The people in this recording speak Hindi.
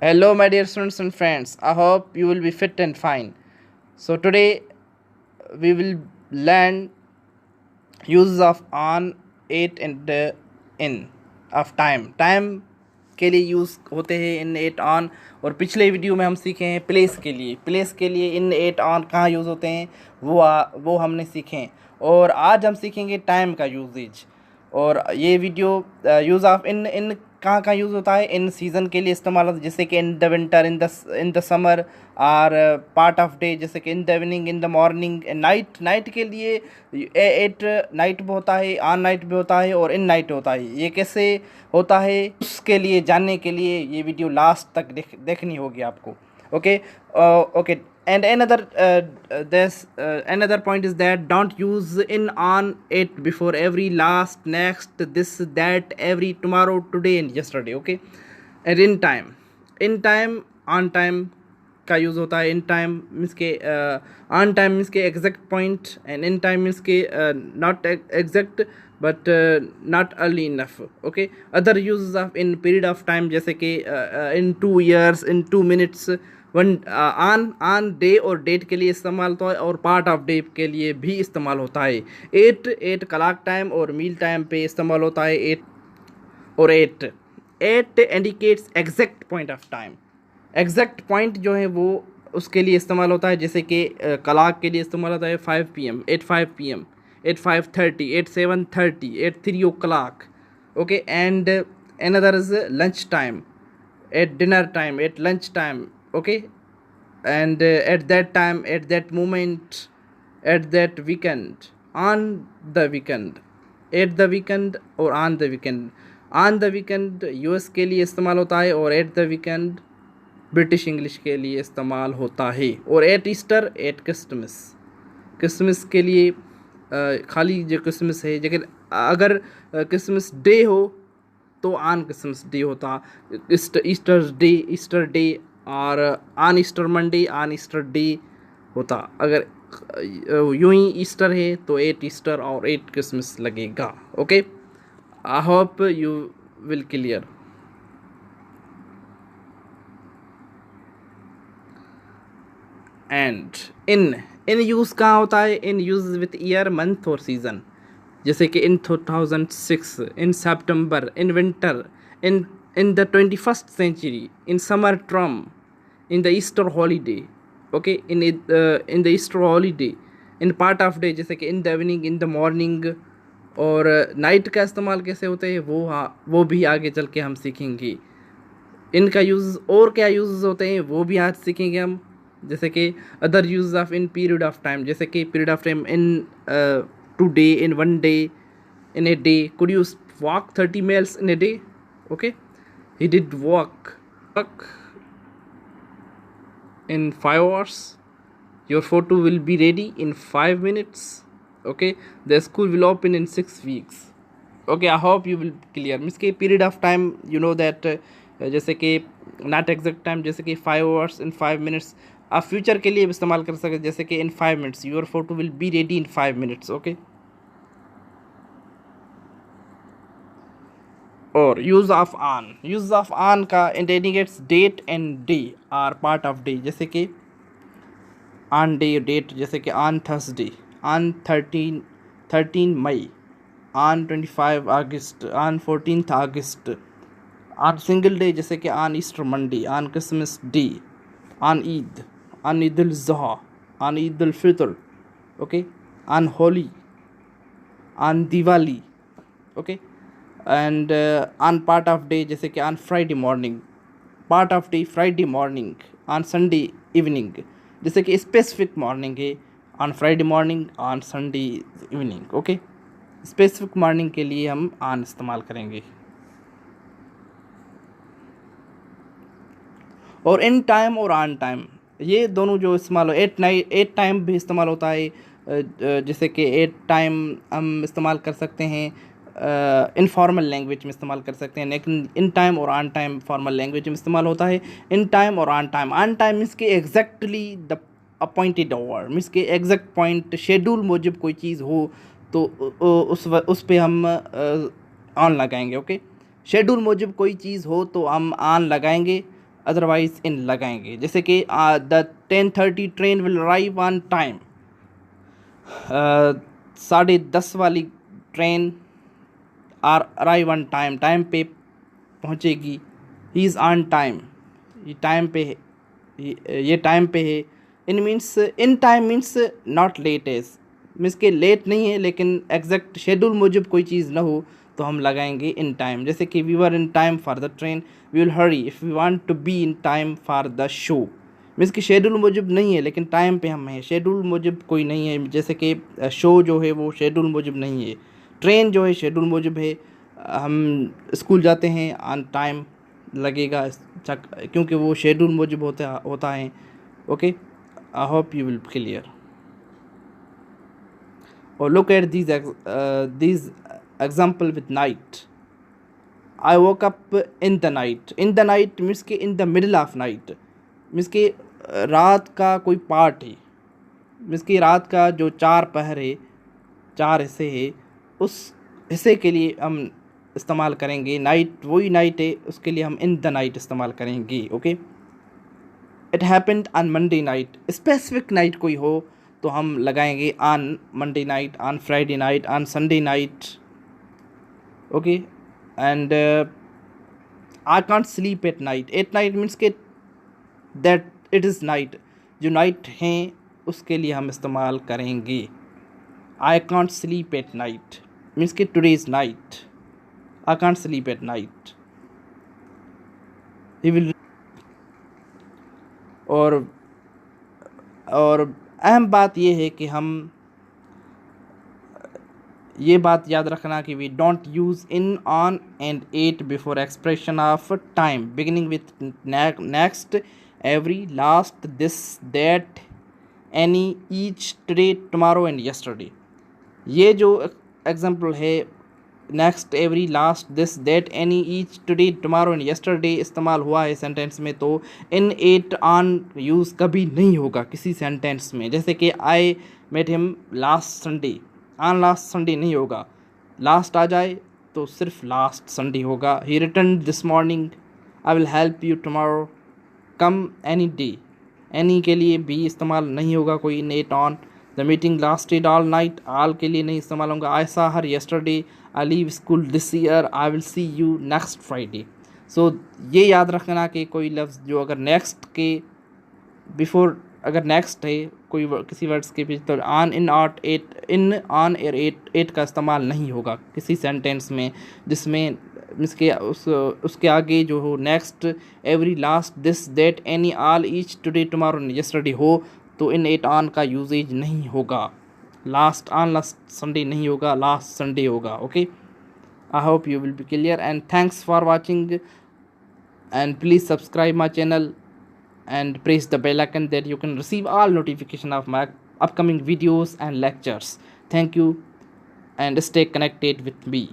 Hello, my dear students and friends. I hope you will be fit and fine. So, today we will learn uses of on, eight and in of time. Time के लिए यूज़ होते हैं इन एट ऑन। और पिछले वीडियो में हम सीखे हैं प्लेस के लिए इन एट ऑन कहाँ यूज़ होते हैं वो हमने सीखे हैं। और आज हम सीखेंगे टाइम का यूजेज। और ये वीडियो यूज़ ऑफ इन इन कहाँ कहाँ यूज़ होता है, इन सीज़न के लिए इस्तेमाल होता है, जैसे कि in the winter, in the summer, और पार्ट ऑफ डे, जैसे कि in the evening, in the morning, night के लिए एट नाइट भी होता है, ऑन नाइट भी होता है और इन नाइट होता है। ये कैसे होता है उसके लिए जानने के लिए ये वीडियो लास्ट तक देखनी होगी आपको। Okay okay and another point is that don't use in on it before every last next this that every tomorrow today and yesterday. Okay, and in time on time का यूज़ होता है। इन टाइम मीन्स के ऑन टाइम मीन्स के exact point, and in time means के not exact but not early enough. Okay, other use of in period of time, जैसे कि in 2 years, in 2 minutes, one on day और डेट के लिए इस्तेमाल होता है और पार्ट ऑफ डे के लिए भी इस्तेमाल होता है। एट क्लॉक टाइम और मील टाइम पे इस्तेमाल होता है at indicates exact point of time. Exact point जो है वो उसके लिए इस्तेमाल होता है, जैसे कि क्लॉक के लिए इस्तेमाल होता है 5 PM, at 5 PM, at 5:30, at 7:30, at 3 o'clock। Okay, and another is lunch time, at dinner time, at lunch time. Okay, and at that time, at that moment, at that weekend, on the weekend, at the weekend और on the weekend। on the weekend US के लिए इस्तेमाल होता है और at the weekend British English के लिए इस्तेमाल होता है। और एट ईस्टर, एट क्रिसमस के लिए खाली जो क्रिसमस है, अगर क्रिसमस डे हो तो ऑन क्रिसमस डे होता, ईस्टर डे, और on Easter Monday, on Easter day होता। अगर यूं ही ईस्टर है तो एट ईस्टर और एट क्रिसमस लगेगा। Okay, I hope you will clear. And in use कहाँ होता है? In use with year, month और सीज़न, जैसे कि in 2006, in September, in winter, in the 21st century, in summer term, in the Easter holiday. Okay, in the Easter holiday, in part of day, जैसे कि in the evening, in the morning. और नाइट का इस्तेमाल कैसे होता है वो भी आगे चल के हम सीखेंगे। इनका यूज़ और क्या यूज़ होते हैं वो भी आज सीखेंगे हम, जैसे कि other use of in period of time, जैसे कि period of time in 2 day, in 1 day, in a day. Could you walk 30 miles in a day? Okay, he did walk in 5 hours. Your photo will be ready in 5 minutes. Okay, the school will open in 6 weeks. Okay, I hope you will clear। Means के period of time you know that, जैसे कि नॉट एग्जैक्ट टाइम, जैसे कि 5 hours in 5 minutes। आप फ्यूचर के लिए भी इस्तेमाल कर सकते, जैसे कि in 5 minutes your photo will be ready in 5 minutes। Okay, और यूज़ ऑफ ऑन का indicates date and day or part of day, जैसे कि ऑन डे डेट, जैसे कि on Thursday, on 13 May, on 25 August, on 14 August, on single day, जैसे कि on Easter Monday, on Christmas day, on Eid ul Zuha, on Eid ul Fitr. Okay, on Holi, on Diwali. Okay, and on part of day, जैसे कि on Friday morning, part of day Friday morning, on Sunday evening, जैसे कि स्पेसिफिक मॉर्निंग है on Friday morning, on Sunday evening. Okay, specific morning के लिए हम ऑन इस्तेमाल करेंगे। और इन टाइम और ऑन टाइम ये दोनों जो इस्तेमाल हो, एट टाइम भी इस्तेमाल होता है, जैसे कि एट टाइम हम इस्तेमाल कर सकते हैं इनफॉर्मल लैंग्वेज में इस्तेमाल कर सकते हैं, लेकिन इन टाइम और ऑन टाइम फॉर्मल लैंग्वेज में इस्तेमाल होता है। इन टाइम और ऑन टाइम मीन्स के exactly the appointed hour, means के एग्जैक्ट पॉइंट शेड्यूल मुजब कोई चीज़ हो तो उस पे हम ऑन लगाएंगे। ओके, शेड्यूल मुजब कोई चीज़ हो तो हम ऑन लगाएंगे। अदरवाइज इन लगाएंगे। जैसे कि the 10:30 train will arrive on time, 10:30 वाली train are arrive on time, time पे पहुंचेगी। ही इज़ ऑन टाइम, ये टाइम पे है, ये टाइम पे है। In time means not late as, means के लेट नहीं है लेकिन एग्जैक्ट शेड्यूल मुजब कोई चीज़ ना हो तो हम लगाएंगे इन टाइम। जैसे कि we were in time for the train, we will hurry if we want to be in time for the show. Means कि शेड्यूल मुजब नहीं है लेकिन टाइम पे हम हैं, शेड्यूल मुजब कोई नहीं है। जैसे कि शो जो है वो शेड्यूल मुजब नहीं है, ट्रेन जो है शेड्यूल मुजब है। हम स्कूल जाते हैं ऑन टाइम लगेगा, क्योंकि वो शेड्यूल मुजब होता है। Okay, I hope you will clear. और look at these example with night. I woke up in the night. In the night means के in the middle of night, means के रात का कोई पार्ट है, मीन्स कि रात का जो 4 पहर है, 4 हिस्से है, उस हिस्से के लिए हम इस्तेमाल करेंगे नाइट। वही नाइट है, उसके लिए हम इन द नाइट इस्तेमाल करेंगे। Okay, it happened on Monday night, specific night कोई हो तो हम लगाएंगे on Monday night, on Friday night, on Sunday night. Okay, and I can't sleep at night. At night means के दैट इट इज़ नाइट, जो नाइट हैं उसके लिए हम इस्तेमाल करेंगे। I can't sleep at night means के today is night, I can't sleep at night. He will. और अहम बात यह है कि हम ये बात याद रखना कि we don't use in, on and at before expression of time beginning with next, every, last, this, that, any, each, today, tomorrow and yesterday. ये जो एग्जांपल है next, every, last, this, that, any, each, today, tomorrow and yesterday इस्तेमाल हुआ है सेंटेंस में, तो इन, एट, ऑन यूज़ कभी नहीं होगा किसी सेंटेंस में। जैसे कि I met him last Sunday, on last Sunday नहीं होगा, लास्ट आ जाए तो सिर्फ लास्ट संडे होगा। ही return this morning, I will help you tomorrow, come any day, any के लिए भी इस्तेमाल नहीं होगा कोई net on. The meeting lasted all night, all के लिए नहीं इस्तेमाल होगा। I saw her yesterday, I leave school this year, I will see you next Friday. So ये याद रखना कि कोई लफ्ज़ जो अगर नेक्स्ट के बिफोर, अगर नेक्स्ट है कोई किसी वर्ड्स के पीछे, तो on, in, out, at, in, on और एट का इस्तेमाल नहीं होगा किसी सेंटेंस में जिसमें इसके उसके आगे जो हो next, every, last, this, that, any, all, each, today, tomorrow, yesterday हो तो इन, एट, ऑन का यूजेज नहीं होगा। लास्ट, ऑन लास्ट संडे नहीं होगा, लास्ट संडे होगा। Okay, I hope you will be clear, and thanks for watching, and please subscribe my channel and press the bell icon that you can receive all notification of my upcoming videos and lectures. Thank you, and stay connected with me.